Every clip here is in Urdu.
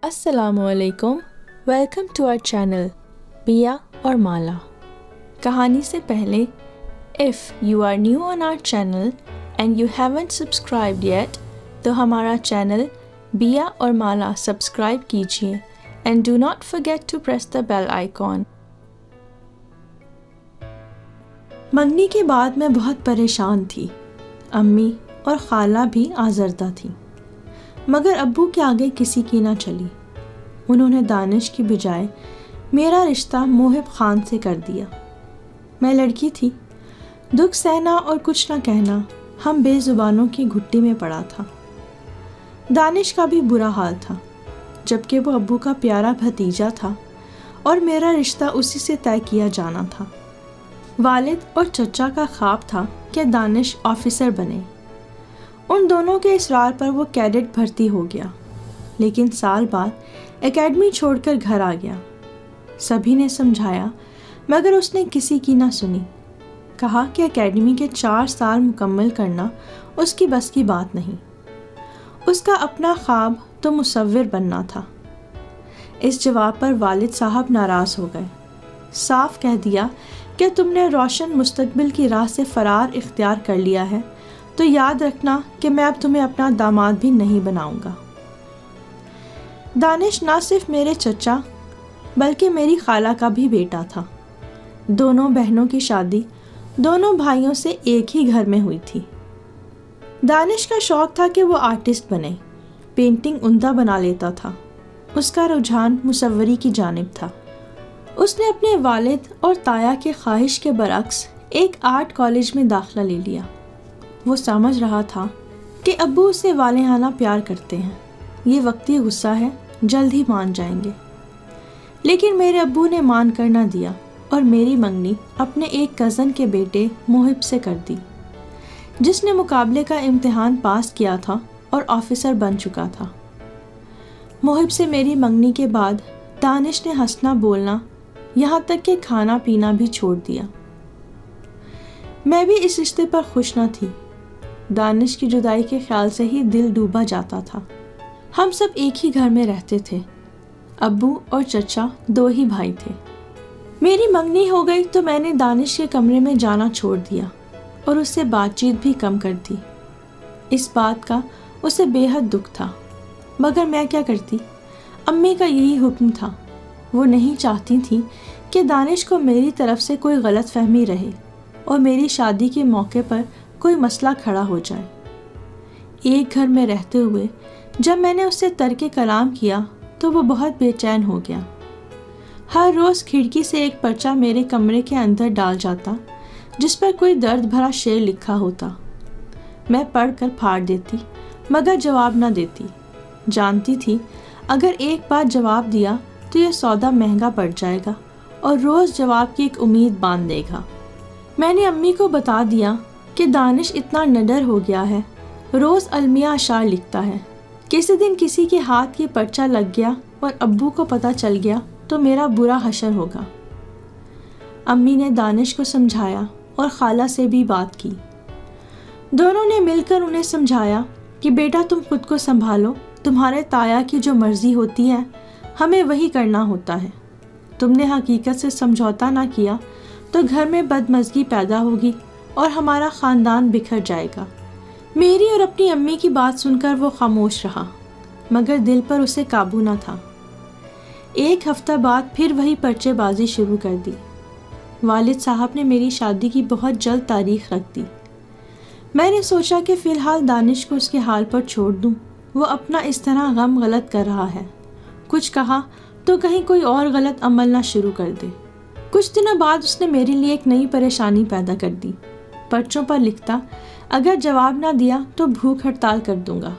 السلام علیکم، ویلکم ٹو آور چینل بیا اور مالا۔ کہانی سے پہلے if you are new on our channel and you haven't subscribed yet تو ہمارا چینل بیا اور مالا سبسکرائب کیجیے and do not forget to press the bell icon. منگنی کے بعد میں بہت پریشان تھی۔ امی اور خالہ بھی آزردہ تھیں، مگر ابو کے آگے کسی کی نہ چلی۔ انہوں نے دانش کی بجائے میرا رشتہ محب خان سے کر دیا۔ میں لڑکی تھی، دکھ سہنا اور کچھ نہ کہنا ہم بے زبانوں کی گھٹی میں پڑا تھا۔ دانش کا بھی برا حال تھا، جبکہ وہ ابو کا پیارا بھتیجا تھا اور میرا رشتہ اسی سے طے کیا جانا تھا۔ والد اور چچا کا خواب تھا کہ دانش آفیسر بنے۔ ان دونوں کے اصرار پر وہ کیڈٹ بھرتی ہو گیا، لیکن سال بعد اکیڈمی چھوڑ کر گھر آ گیا۔ سبھی نے سمجھایا مگر اس نے کسی کی نہ سنی۔ کہا کہ اکیڈمی کے 4 سال مکمل کرنا اس کی بس کی بات نہیں۔ اس کا اپنا خواب تو مصور بننا تھا۔ اس جواب پر والد صاحب ناراض ہو گئے۔ صاف کہہ دیا کہ تم نے روشن مستقبل کی راہ سے فرار اختیار کر لیا ہے تو یاد رکھنا کہ میں اب تمہیں اپنا داماد بھی نہیں بناؤں گا۔ دانش نہ صرف میرے چچا بلکہ میری خالہ کا بھی بیٹا تھا۔ دونوں بہنوں کی شادی دونوں بھائیوں سے ایک ہی گھر میں ہوئی تھی۔ دانش کا شوق تھا کہ وہ آرٹسٹ بنے، پینٹنگ عمدہ بنا لیتا تھا۔ اس کا رجحان مصوری کی جانب تھا۔ اس نے اپنے والد اور تایا کے خواہش کے برعکس ایک آرٹ کالج میں داخلہ لے لیا۔ وہ سمجھ رہا تھا کہ ابو اسے والہانہ پیار کرتے ہیں، یہ وقتی غصہ ہے، جلد ہی مان جائیں گے۔ لیکن میرے ابو نے مان کر نہ دیا اور میری منگنی اپنے ایک کزن کے بیٹے محب سے کر دی، جس نے مقابلے کا امتحان پاس کیا تھا اور آفیسر بن چکا تھا۔ محب سے میری منگنی کے بعد دانش نے ہنسنا بولنا یہاں تک کہ کھانا پینا بھی چھوڑ دیا۔ میں بھی اس رشتے پر خوش نہ تھی۔ دانش کی جدائی کے خیال سے ہی دل ڈوبا جاتا تھا۔ ہم سب ایک ہی گھر میں رہتے تھے۔ ابو اور چچا 2 ہی بھائی تھے۔ میری منگنی ہو گئی تو میں نے دانش کے کمرے میں جانا چھوڑ دیا اور اس سے بات چیت بھی کم کر دی۔ اس بات کا اسے بے حد دکھ تھا، مگر میں کیا کرتی؟ امی کا یہی حکم تھا۔ وہ نہیں چاہتی تھیں کہ دانش کو میری طرف سے کوئی غلط فہمی رہے اور میری شادی کے موقع پر کوئی مسئلہ کھڑا ہو جائے۔ ایک گھر میں رہتے ہوئے جب میں نے اس سے ترک کلام کیا تو وہ بہت بے چین ہو گیا۔ ہر روز کھڑکی سے ایک پرچہ میرے کمرے کے اندر ڈال جاتا جس پر کوئی درد بھرا شعر لکھا ہوتا۔ میں پڑھ کر پھاڑ دیتی مگر جواب نہ دیتی۔ جانتی تھی اگر ایک بار جواب دیا تو یہ سودا مہنگا پڑ جائے گا اور روز جواب کی ایک امید باندھ دے گا۔ میں نے امی کو بتا دیا کہ دانش اتنا نڈر ہو گیا ہے، روز المیہ اشعار لکھتا ہے۔ کسی دن کسی کے ہاتھ یہ پرچہ لگ گیا اور ابو کو پتہ چل گیا تو میرا برا حشر ہوگا۔ امی نے دانش کو سمجھایا اور خالہ سے بھی بات کی۔ دونوں نے مل کر انہیں سمجھایا کہ بیٹا تم خود کو سنبھالو، تمہارے تایا کی جو مرضی ہوتی ہے ہمیں وہی کرنا ہوتا ہے۔ تم نے حقیقت سے سمجھوتا نہ کیا تو گھر میں بدمزگی پیدا ہوگی اور ہمارا خاندان بکھر جائے گا۔ میری اور اپنی امی کی بات سن کر وہ خاموش رہا، مگر دل پر اسے قابو نہ تھا۔ ایک ہفتہ بعد پھر وہی پرچے بازی شروع کر دی۔ والد صاحب نے میری شادی کی بہت جلد تاریخ رکھ دی۔ میں نے سوچا کہ فی الحال دانش کو اس کے حال پر چھوڑ دوں، وہ اپنا اس طرح غم غلط کر رہا ہے، کچھ کہا تو کہیں کوئی اور غلط عمل نہ شروع کر دے۔ کچھ دنوں بعد اس نے میرے لیے ایک نئی پریشانی پیدا کر دی۔ پرچوں پر لکھتا اگر جواب نہ دیا تو بھوک ہڑتال کر دوں گا۔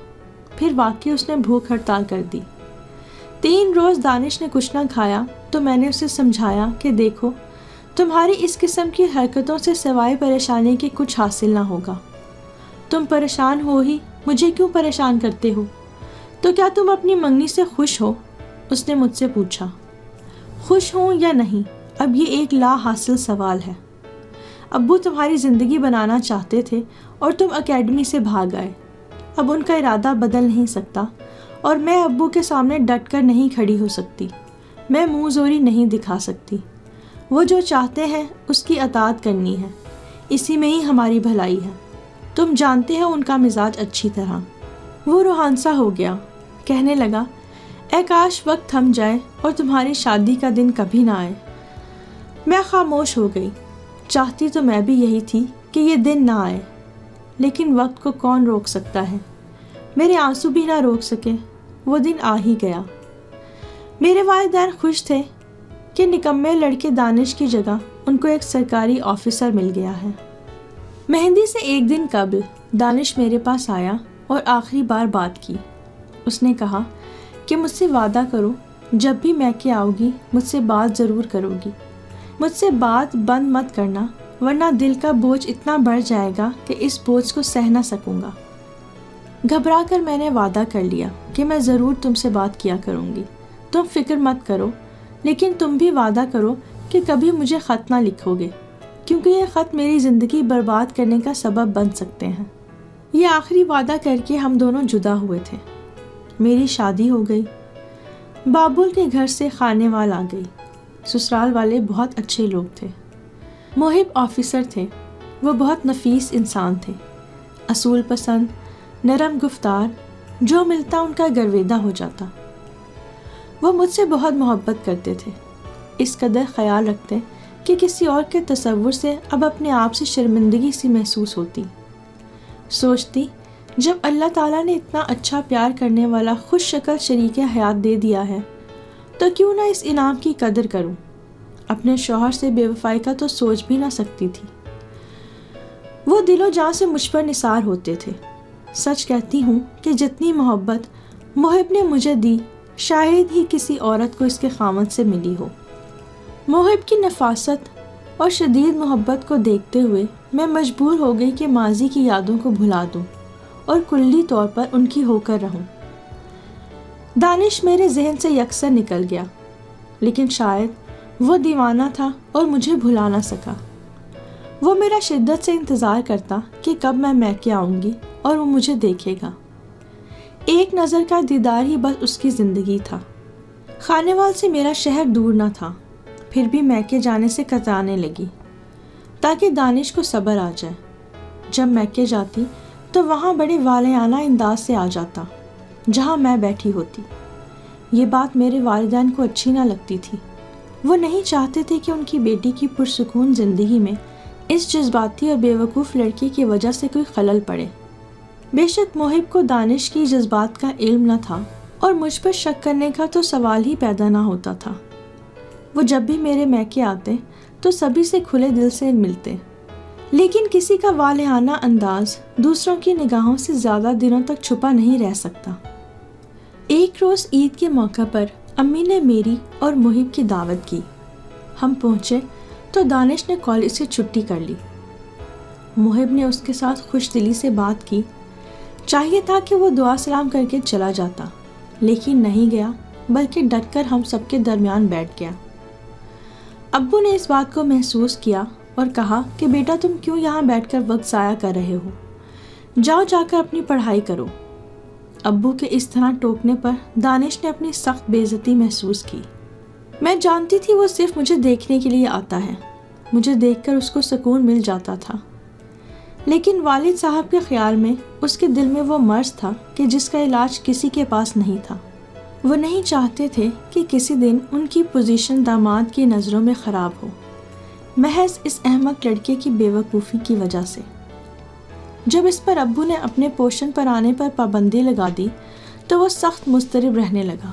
پھر واقعی اس نے بھوک ہڑتال کر دی۔ 3 روز دانش نے کچھ نہ کھایا تو میں نے اسے سمجھایا کہ دیکھو تمہاری اس قسم کی حرکتوں سے سوائے پریشانی کے کچھ حاصل نہ ہوگا۔ تم پریشان ہو ہی مجھے کیوں پریشان کرتے ہو؟ تو کیا تم اپنی منگنی سے خوش ہو؟ اس نے مجھ سے پوچھا۔ خوش ہوں یا نہیں اب یہ ایک لا حاصل سوال ہے۔ ابو تمہاری زندگی بنانا چاہتے تھے اور تم اکیڈمی سے بھاگ آئے۔ اب ان کا ارادہ بدل نہیں سکتا اور میں ابو کے سامنے ڈٹ کر نہیں کھڑی ہو سکتی، میں منہ زوری نہیں دکھا سکتی۔ وہ جو چاہتے ہیں اس کی اطاعت کرنی ہے، اسی میں ہی ہماری بھلائی ہے۔ تم جانتے ہو ان کا مزاج اچھی طرح۔ وہ روحان سا ہو گیا، کہنے لگا، اے کاش وقت تھم جائے اور تمہاری شادی کا دن کبھی نہ آئے۔ میں خاموش ہو گئی۔ چاہتی تو میں بھی یہی تھی کہ یہ دن نہ آئے، لیکن وقت کو کون روک سکتا ہے؟ میرے آنسو بھی نہ روک سکے۔ وہ دن آ ہی گیا۔ میرے والدین خوش تھے کہ نکمے لڑکے دانش کی جگہ ان کو ایک سرکاری آفیسر مل گیا ہے۔ مہندی سے ایک دن قبل دانش میرے پاس آیا اور آخری بار بات کی۔ اس نے کہا کہ مجھ سے وعدہ کرو، جب بھی میکے آؤ گی مجھ سے بات ضرور کرو گی۔ مجھ سے بات بند مت کرنا، ورنہ دل کا بوجھ اتنا بڑھ جائے گا کہ اس بوجھ کو سہ نہ سکوں گا۔ گھبرا کر میں نے وعدہ کر لیا کہ میں ضرور تم سے بات کیا کروں گی۔ تم فکر مت کرو، لیکن تم بھی وعدہ کرو کہ کبھی مجھے خط نہ لکھو گے، کیونکہ یہ خط میری زندگی برباد کرنے کا سبب بن سکتے ہیں۔ یہ آخری وعدہ کر کے ہم دونوں جدا ہوئے تھے۔ میری شادی ہو گئی۔ بابول کے گھر سے خانے وال آ گئی۔ سسرال والے بہت اچھے لوگ تھے۔ محب آفیسر تھے۔ وہ بہت نفیس انسان تھے، اصول پسند، نرم گفتار، جو ملتا ان کا گرویدہ ہو جاتا۔ وہ مجھ سے بہت محبت کرتے تھے، اس قدر خیال رکھتے کہ کسی اور کے تصور سے اب اپنے آپ سے شرمندگی سی محسوس ہوتی۔ سوچتی، جب اللہ تعالیٰ نے اتنا اچھا پیار کرنے والا خوش شکل شریک حیات دے دیا ہے تو کیوں نہ اس انعام کی قدر کروں۔ اپنے شوہر سے بے وفائی کا تو سوچ بھی نہ سکتی تھی۔ وہ دل و جان سے مجھ پر نثار ہوتے تھے۔ سچ کہتی ہوں کہ جتنی محبت محب نے مجھے دی، شاید ہی کسی عورت کو اس کے خاوند سے ملی ہو۔ محب کی نفاست اور شدید محبت کو دیکھتے ہوئے میں مجبور ہو گئی کہ ماضی کی یادوں کو بھلا دوں اور کلی طور پر ان کی ہو کر رہوں۔ دانش میرے ذہن سے یکسر نکل گیا، لیکن شاید وہ دیوانہ تھا اور مجھے بھلا نہ سکا۔ وہ میرا شدت سے انتظار کرتا کہ کب میں میکے آؤں گی اور وہ مجھے دیکھے گا۔ ایک نظر کا دیدار ہی بس اس کی زندگی تھا۔ خانے وال سے میرا شہر دور نہ تھا، پھر بھی میکے جانے سے کترانے لگی تاکہ دانش کو صبر آ جائے۔ جب میکے جاتی تو وہاں بڑے والہانہ انداز سے آ جاتا جہاں میں بیٹھی ہوتی۔ یہ بات میرے والدین کو اچھی نہ لگتی تھی۔ وہ نہیں چاہتے تھے کہ ان کی بیٹی کی پرسکون زندگی میں اس جذباتی اور بیوقوف لڑکی کی وجہ سے کوئی خلل پڑے۔ بے شک محب کو دانش کی جذبات کا علم نہ تھا اور مجھ پر شک کرنے کا تو سوال ہی پیدا نہ ہوتا تھا۔ وہ جب بھی میرے میکے آتے تو سبھی سے کھلے دل سے ملتے، لیکن کسی کا والہانہ انداز دوسروں کی نگاہوں سے زیادہ دنوں تک چھپا نہیں رہ سکتا۔ ایک روز عید کے موقع پر امی نے میری اور محب کی دعوت کی۔ ہم پہنچے تو دانش نے کالج سے چھٹی کر لی۔ محب نے اس کے ساتھ خوش دلی سے بات کی۔ چاہیے تھا کہ وہ دعا سلام کر کے چلا جاتا، لیکن نہیں گیا، بلکہ ڈٹ کر ہم سب کے درمیان بیٹھ گیا۔ ابو نے اس بات کو محسوس کیا اور کہا کہ بیٹا تم کیوں یہاں بیٹھ کر وقت ضائع کر رہے ہو، جاؤ جا کر اپنی پڑھائی کرو۔ ابو کے اس طرح ٹوکنے پر دانش نے اپنی سخت بے عزتی محسوس کی۔ میں جانتی تھی وہ صرف مجھے دیکھنے کے لیے آتا ہے، مجھے دیکھ کر اس کو سکون مل جاتا تھا، لیکن والد صاحب کے خیال میں اس کے دل میں وہ مرض تھا کہ جس کا علاج کسی کے پاس نہیں تھا۔ وہ نہیں چاہتے تھے کہ کسی دن ان کی پوزیشن داماد کی نظروں میں خراب ہو، محض اس احمق لڑکے کی بے وقوفی کی وجہ سے۔ جب اس پر ابو نے اپنے پوشن پر آنے پر پابندی لگا دی تو وہ سخت مضطرب رہنے لگا۔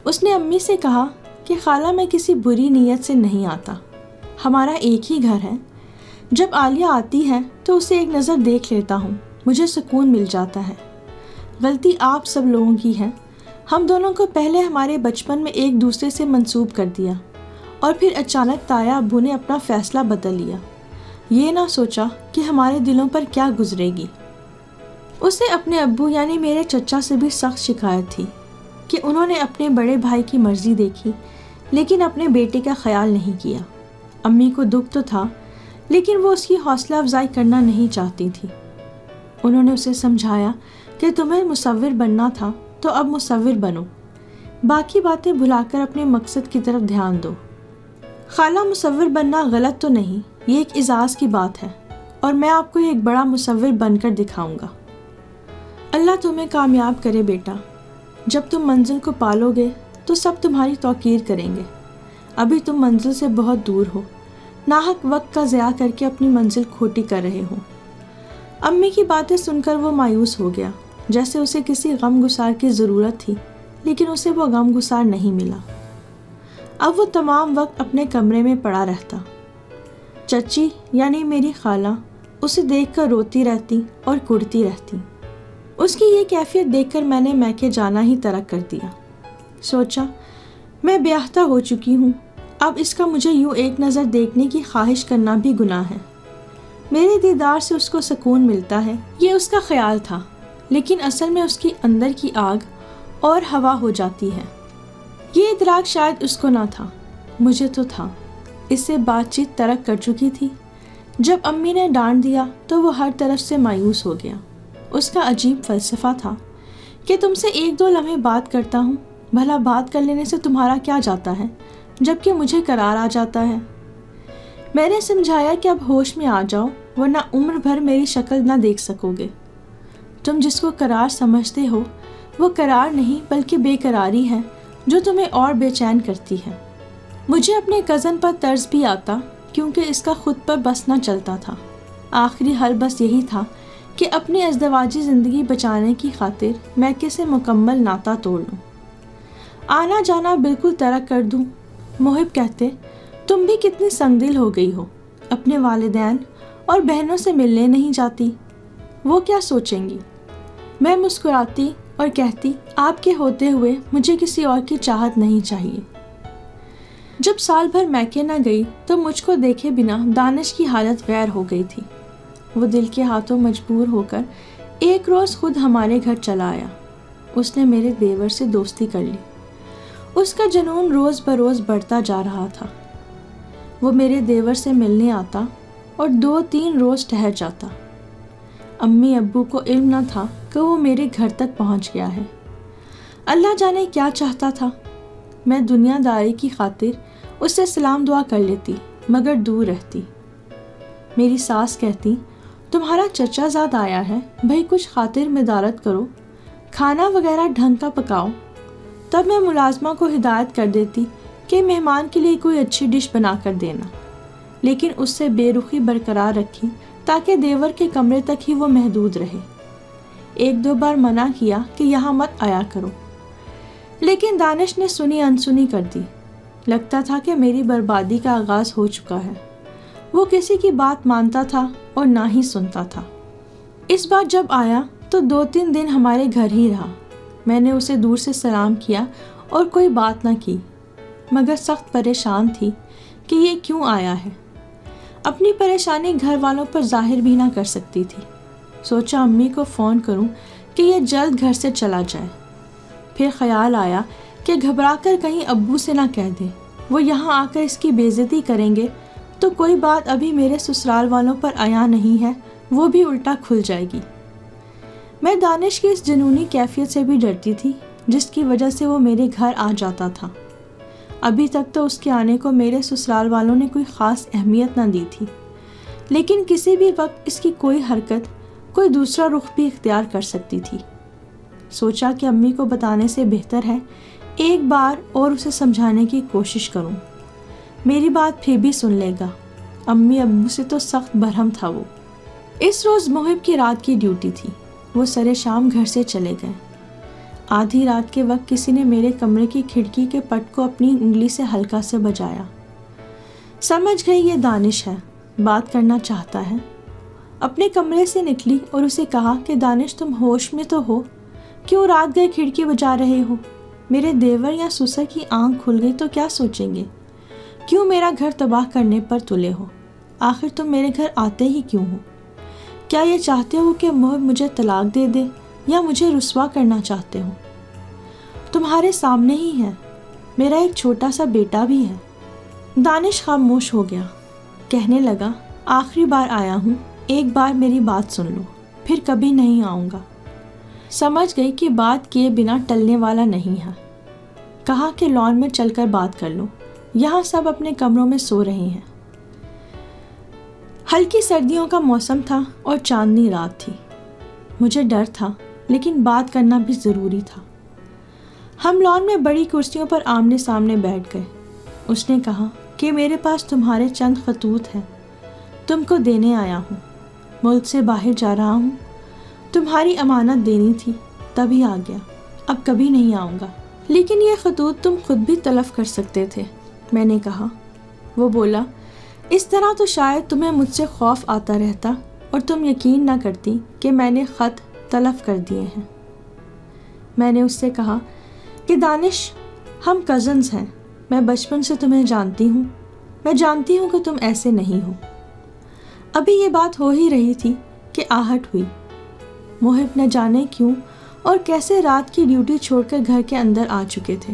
اس نے امی سے کہا کہ خالہ میں کسی بری نیت سے نہیں آتا، ہمارا ایک ہی گھر ہے، جب عالیہ آتی ہے تو اسے ایک نظر دیکھ لیتا ہوں، مجھے سکون مل جاتا ہے۔ غلطی آپ سب لوگوں کی ہے، ہم دونوں کو پہلے ہمارے بچپن میں ایک دوسرے سے منسوب کر دیا اور پھر اچانک تایا ابو نے اپنا فیصلہ بدل لیا، یہ نہ سوچا کہ ہمارے دلوں پر کیا گزرے گی۔ اسے اپنے ابو یعنی میرے چچا سے بھی سخت شکایت تھی کہ انہوں نے اپنے بڑے بھائی کی مرضی دیکھی لیکن اپنے بیٹے کا خیال نہیں کیا۔ امی کو دکھ تو تھا لیکن وہ اس کی حوصلہ افزائی کرنا نہیں چاہتی تھی۔ انہوں نے اسے سمجھایا کہ تمہیں مصور بننا تھا تو اب مصور بنو، باقی باتیں بھلا کر اپنے مقصد کی طرف دھیان دو۔ خالہ مصور بننا غلط تو نہیں، یہ ایک اعزاز کی بات ہے، اور میں آپ کو ایک بڑا مصور بن کر دکھاؤں گا۔ اللہ تمہیں کامیاب کرے بیٹا، جب تم منزل کو پالو گے تو سب تمہاری توقیر کریں گے۔ ابھی تم منزل سے بہت دور ہو، ناحق وقت کا ضیاع کر کے اپنی منزل کھوٹی کر رہے ہو۔ امی کی باتیں سن کر وہ مایوس ہو گیا، جیسے اسے کسی غم گسار کی ضرورت تھی، لیکن اسے وہ غم گسار نہیں ملا۔ اب وہ تمام وقت اپنے کمرے میں پڑا رہتا۔ چچی یعنی میری خالہ اسے دیکھ کر روتی رہتی اور کڑتی رہتی۔ اس کی یہ کیفیت دیکھ کر میں نے میکے جانا ہی ترک کر دیا۔ سوچا میں بیاہتہ ہو چکی ہوں، اب اس کا مجھے یوں ایک نظر دیکھنے کی خواہش کرنا بھی گناہ ہے۔ میرے دیدار سے اس کو سکون ملتا ہے، یہ اس کا خیال تھا، لیکن اصل میں اس کی اندر کی آگ اور ہوا ہو جاتی ہے۔ یہ ادراک شاید اس کو نہ تھا، مجھے تو تھا۔ اس سے بات چیت ترک کر چکی تھی۔ جب امی نے ڈانٹ دیا تو وہ ہر طرف سے مایوس ہو گیا۔ اس کا عجیب فلسفہ تھا کہ تم سے 1-2 لمحے بات کرتا ہوں، بھلا بات کر لینے سے تمہارا کیا جاتا ہے، جبکہ مجھے قرار آ جاتا ہے۔ میں نے سمجھایا کہ اب ہوش میں آ جاؤ، ورنہ عمر بھر میری شکل نہ دیکھ سکو گے۔ تم جس کو قرار سمجھتے ہو وہ قرار نہیں بلکہ بے قراری ہے جو تمہیں اور بے چین کرتی ہے۔ مجھے اپنے کزن پر طرز بھی آتا، کیونکہ اس کا خود پر بس نہ چلتا تھا۔ آخری حل بس یہی تھا کہ اپنی ازدواجی زندگی بچانے کی خاطر میکے سے مکمل ناطہ توڑ لوں، آنا جانا بالکل ترک کر دوں۔ محب کہتے تم بھی کتنی سنگ دل ہو گئی ہو، اپنے والدین اور بہنوں سے ملنے نہیں جاتی، وہ کیا سوچیں گی؟ میں مسکراتی اور کہتی آپ کے ہوتے ہوئے مجھے کسی اور کی چاہت نہیں چاہیے۔ جب سال بھر میکے نہ گئی تو مجھ کو دیکھے بنا دانش کی حالت غیر ہو گئی تھی۔ وہ دل کے ہاتھوں مجبور ہو کر ایک روز خود ہمارے گھر چلا آیا۔ اس نے میرے دیور سے دوستی کر لی۔ اس کا جنون روز بروز بڑھتا جا رہا تھا۔ وہ میرے دیور سے ملنے آتا اور 2-3 روز ٹھہر جاتا۔ امی ابو کو علم نہ تھا کہ وہ میرے گھر تک پہنچ گیا ہے۔ اللہ جانے کیا چاہتا تھا۔ میں دنیا داری کی خاطر اس سے سلام دعا کر لیتی مگر دور رہتی۔ میری ساس کہتی تمہارا چچا زاد آیا ہے، بھئی کچھ خاطر مدارت کرو، کھانا وغیرہ ڈھنگ کا پکاؤ۔ تب میں ملازمہ کو ہدایت کر دیتی کہ مہمان کے لیے کوئی اچھی ڈش بنا کر دینا، لیکن اس سے بے رخی برقرار رکھی تاکہ دیور کے کمرے تک ہی وہ محدود رہے۔ 1-2 بار منع کیا کہ یہاں مت آیا کرو، لیکن دانش نے سنی انسنی کر دی۔ لگتا تھا کہ میری بربادی کا آغاز ہو چکا ہے۔ وہ کسی کی بات مانتا تھا اور نہ ہی سنتا تھا۔ اس بار جب آیا تو 2-3 دن ہمارے گھر ہی رہا۔ میں نے اسے دور سے سلام کیا اور کوئی بات نہ کی، مگر سخت پریشان تھی کہ یہ کیوں آیا ہے۔ اپنی پریشانی گھر والوں پر ظاہر بھی نہ کر سکتی تھی۔ سوچا امی کو فون کروں کہ یہ جلد گھر سے چلا جائے۔ پھر خیال آیا کہ گھبرا کر کہیں ابو سے نہ کہہ دے، وہ یہاں آ کر اس کی بے عزتی کریں گے تو کوئی بات ابھی میرے سسرال والوں پر آیا نہیں ہے، وہ بھی الٹا کھل جائے گی۔ میں دانش کی اس جنونی کیفیت سے بھی ڈرتی تھی جس کی وجہ سے وہ میرے گھر آ جاتا تھا۔ ابھی تک تو اس کے آنے کو میرے سسرال والوں نے کوئی خاص اہمیت نہ دی تھی، لیکن کسی بھی وقت اس کی کوئی حرکت کوئی دوسرا رخ بھی اختیار کر سکتی تھی۔ سوچا کہ امی کو بتانے سے بہتر ہے ایک بار اور اسے سمجھانے کی کوشش کروں، میری بات پھر بھی سن لے گا۔ امی ابو سے تو سخت برہم تھا وہ۔ اس روز محب کی رات کی ڈیوٹی تھی، وہ سرے شام گھر سے چلے گئے۔ آدھی رات کے وقت کسی نے میرے کمرے کی کھڑکی کے پٹ کو اپنی انگلی سے ہلکا سے بجایا۔ سمجھ گئی یہ دانش ہے، بات کرنا چاہتا ہے۔ اپنے کمرے سے نکلی اور اسے کہا کہ دانش تم ہوش میں تو ہو، کیوں رات گئے کھڑکی بجا رہے ہو؟ میرے دیور یا سسر کی آنکھ کھل گئی تو کیا سوچیں گے؟ کیوں میرا گھر تباہ کرنے پر تلے ہو؟ آخر تم میرے گھر آتے ہی کیوں ہو؟ کیا یہ چاہتے ہو کہ محب مجھے طلاق دے دے یا مجھے رسوا کرنا چاہتے ہو؟ تمہارے سامنے ہی ہے، میرا ایک چھوٹا سا بیٹا بھی ہے۔ دانش خاموش ہو گیا، کہنے لگا آخری بار آیا ہوں، ایک بار میری بات سن لو، پھر کبھی نہیں آؤں گا۔ سمجھ گئی کہ بات کیے بنا ٹلنے والا نہیں ہے۔ کہا کہ لان میں چل کر بات کر لو، یہاں سب اپنے کمروں میں سو رہے ہیں۔ ہلکی سردیوں کا موسم تھا اور چاندنی رات تھی۔ مجھے ڈر تھا لیکن بات کرنا بھی ضروری تھا۔ ہم لان میں بڑی کرسیوں پر آمنے سامنے بیٹھ گئے۔ اس نے کہا کہ میرے پاس تمہارے چند خطوط ہیں، تم کو دینے آیا ہوں۔ ملک سے باہر جا رہا ہوں، تمہاری امانت دینی تھی، تبھی آ گیا، اب کبھی نہیں آؤں گا۔ لیکن یہ خطوط تم خود بھی تلف کر سکتے تھے، میں نے کہا۔ وہ بولا، اس طرح تو شاید تمہیں مجھ سے خوف آتا رہتا اور تم یقین نہ کرتی کہ میں نے خط تلف کر دیے ہیں۔ میں نے اس سے کہا کہ دانش، ہم کزنز ہیں، میں بچپن سے تمہیں جانتی ہوں، میں جانتی ہوں کہ تم ایسے نہیں ہو۔ ابھی یہ بات ہو ہی رہی تھی کہ آہٹ ہوئی۔ محب نہ جانے کیوں اور کیسے رات کی ڈیوٹی چھوڑ کر گھر کے اندر آ چکے تھے۔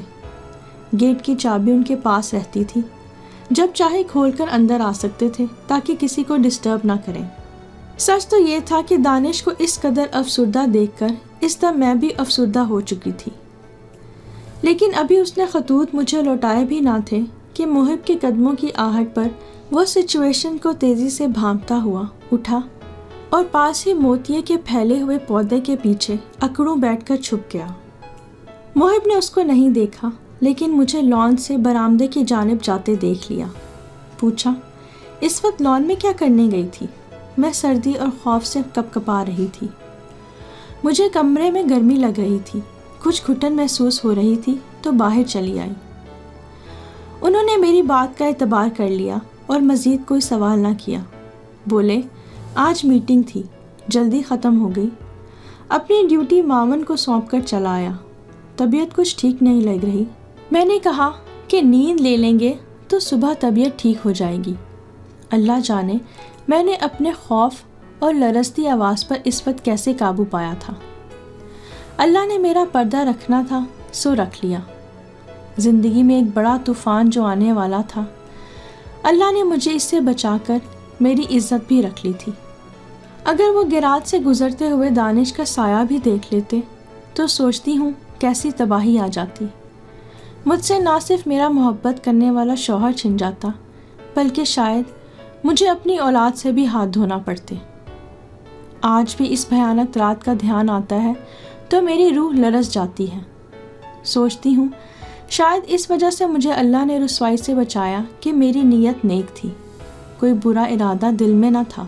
گیٹ کی چابی ان کے پاس رہتی تھی، جب چاہے کھول کر اندر آ سکتے تھے تاکہ کسی کو ڈسٹرب نہ کریں۔ سچ تو یہ تھا کہ دانش کو اس قدر افسردہ دیکھ کر اس دم میں بھی افسردہ ہو چکی تھی۔ لیکن ابھی اس نے خطوط مجھے لوٹائے بھی نہ تھے کہ محب کے قدموں کی آہٹ پر وہ سچویشن کو تیزی سے بھانپتا ہوا اٹھا اور پاس ہی موتیے کے پھیلے ہوئے پودے کے پیچھے اکڑوں بیٹھ کر چھپ گیا۔ محب نے اس کو نہیں دیکھا لیکن مجھے لان سے برآمدے کی جانب جاتے دیکھ لیا۔ پوچھا، اس وقت لان میں کیا کرنے گئی تھی؟ میں سردی اور خوف سے کپکپا رہی تھی۔ مجھے کمرے میں گرمی لگ رہی تھی، کچھ گھٹن محسوس ہو رہی تھی تو باہر چلی آئی۔ انہوں نے میری بات کا اعتبار کر لیا اور مزید کوئی سوال نہ کیا۔ بولے، آج میٹنگ تھی، جلدی ختم ہو گئی۔ اپنی ڈیوٹی معاون کو سونپ کر چلا آیا۔ طبیعت کچھ ٹھیک نہیں لگ رہی۔ میں نے کہا کہ نیند لے لیں گے تو صبح طبیعت ٹھیک ہو جائے گی۔ اللہ جانے میں نے اپنے خوف اور لرزتی آواز پر اس وقت کیسے قابو پایا تھا۔ اللہ نے میرا پردہ رکھنا تھا سو رکھ لیا۔ زندگی میں ایک بڑا طوفان جو آنے والا تھا، اللہ نے مجھے اس سے بچا کر میری عزت بھی رکھ لی تھی۔ اگر وہ گیراج سے گزرتے ہوئے دانش کا سایہ بھی دیکھ لیتے تو سوچتی ہوں کیسی تباہی آ جاتی۔ مجھ سے نہ صرف میرا محبت کرنے والا شوہر چھن جاتا بلکہ شاید مجھے اپنی اولاد سے بھی ہاتھ دھونا پڑتے۔ آج بھی اس بھیانک رات کا دھیان آتا ہے تو میری روح لرز جاتی ہے۔ سوچتی ہوں شاید اس وجہ سے مجھے اللہ نے رسوائی سے بچایا کہ میری نیت نیک تھی، کوئی برا ارادہ دل میں نہ تھا،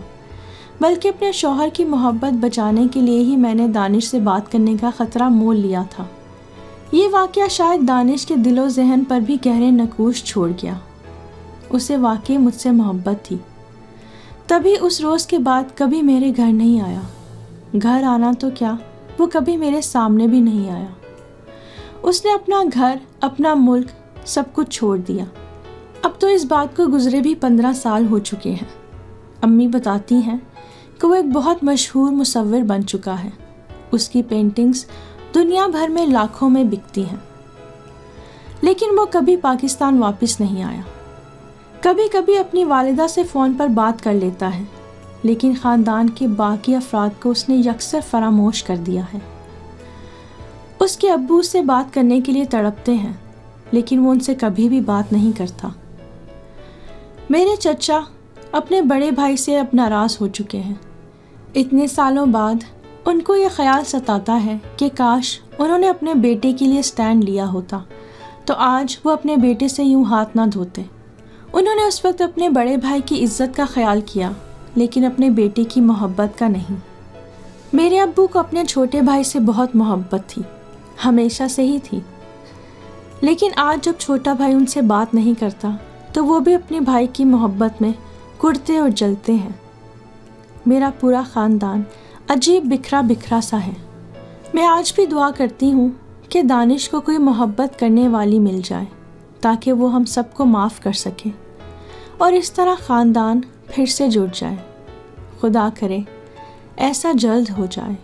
بلکہ اپنے شوہر کی محبت بچانے کے لیے ہی میں نے دانش سے بات کرنے کا خطرہ مول لیا تھا۔ یہ واقعہ شاید دانش کے دل و ذہن پر بھی گہرے نقوش چھوڑ گیا۔ اسے واقعی مجھ سے محبت تھی، تبھی اس روز کے بعد کبھی میرے گھر نہیں آیا۔ گھر آنا تو کیا، وہ کبھی میرے سامنے بھی نہیں آیا۔ اس نے اپنا گھر، اپنا ملک، سب کچھ چھوڑ دیا۔ اب تو اس بات کو گزرے بھی 15 سال ہو چکے ہیں۔ امی بتاتی ہیں کہ وہ ایک بہت مشہور مصور بن چکا ہے، اس کی پینٹنگز دنیا بھر میں لاکھوں میں بکتی ہیں، لیکن وہ کبھی پاکستان واپس نہیں آیا۔ کبھی کبھی اپنی والدہ سے فون پر بات کر لیتا ہے، لیکن خاندان کے باقی افراد کو اس نے یکسر فراموش کر دیا ہے۔ اس کے ابو سے بات کرنے کے لیے تڑپتے ہیں، لیکن وہ ان سے کبھی بھی بات نہیں کرتا۔ میرے چچا اپنے بڑے بھائی سے اب ناراض ہو چکے ہیں۔ اتنے سالوں بعد ان کو یہ خیال ستاتا ہے کہ کاش انہوں نے اپنے بیٹے کے لیے سٹینڈ لیا ہوتا تو آج وہ اپنے بیٹے سے یوں ہاتھ نہ دھوتے۔ انہوں نے اس وقت اپنے بڑے بھائی کی عزت کا خیال کیا، لیکن اپنے بیٹے کی محبت کا نہیں۔ میرے ابو کو اپنے چھوٹے بھائی سے بہت محبت تھی، ہمیشہ سے ہی تھی، لیکن آج جب چھوٹا بھائی ان سے بات نہیں کرتا تو وہ بھی اپنے بھائی کی محبت میں کڑتے اور جلتے ہیں۔ میرا پورا خاندان عجیب بکھرا بکھرا سا ہے۔ میں آج بھی دعا کرتی ہوں کہ دانش کو کوئی محبت کرنے والی مل جائے تاکہ وہ ہم سب کو معاف کر سکے اور اس طرح خاندان پھر سے جڑ جائے۔ خدا کرے ایسا جلد ہو جائے۔